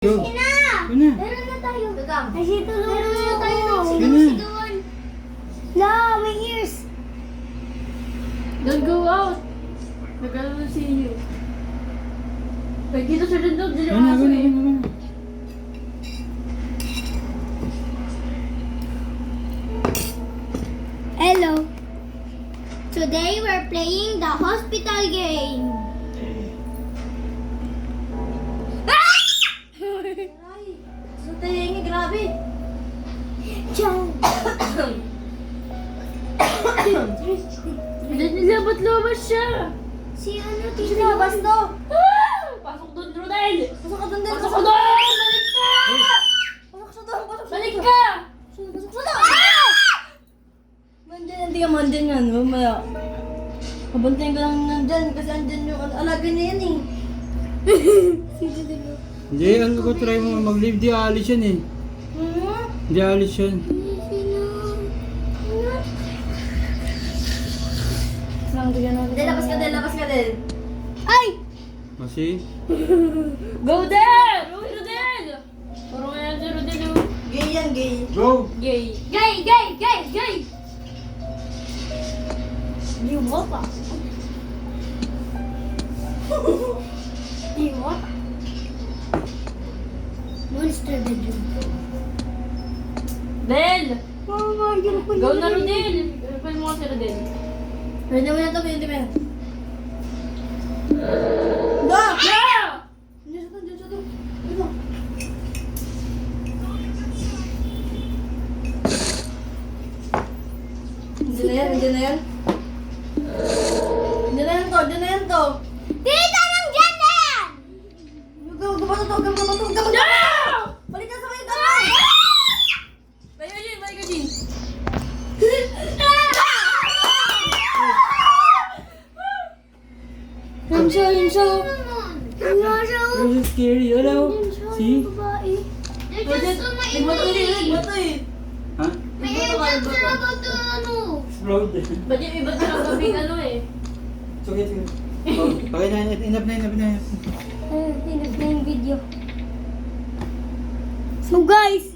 Go. Sina! Yun na. Meron na tayo. Gagang. Ay, meron na tayo ng Yun na. sigaw-sigawan. La, my ears. Don't go out. Nagano see you. Pag dito sa doon, dito Yun na, ako yun na, eh. yun na. Hello. Today we're playing the hospital game. Ay, sa tayo grabe. Ciao. Nilabat-labat siya. Si ano, Sinabas Tito? to. Ah! Pasok doon, Rodel. Pasok ka doon, Pasok ka doon. Balik ka. Pasok sa doon, pasok sa Balik ka. Pasok sa doon. Nandyan, hindi ka mandyan yan. Mamaya. Kabantayin ka lang nandyan kasi andyan yung alaga niya yan eh. Hindi, ano ko try mo mag-leave. Di aalis yan eh. Hmm? Di aalis yan. Del, labas ka Del, labas ka Del. Ay! Kasi, Go Del! Rodel! Puro nga yan si Rodel oh. Gay yan, gay. go! Gay. Gay, gay, gay, gay! Gay mo pa. Hey, what? Monster bedroom. Del! Mama, yun po Go na Rodel! Pwede mo kasi Rodel. Pwede mo na ito, pwede mo. Go! Go! Diyan sa to, diyan sa to. Ito. Diyan na yan, diyan na yan. Diyan na yan to, diyan na yan to. Tita ng dyan na yan! Gumano to, gumano to, gumano to. Balik ka sa may ito. Balik ka, Jin, balik ka, Jin. Yansa, yansa. Yansa. This is scary. Hello? See? Babae. Nagbato eh. Ha? May entrance na ba ito, ano? Explode. Ba't yung iba na gabing ano eh? Sige, sige. Oh, okay na, enough na, enough na. Tinag na yung video. So guys,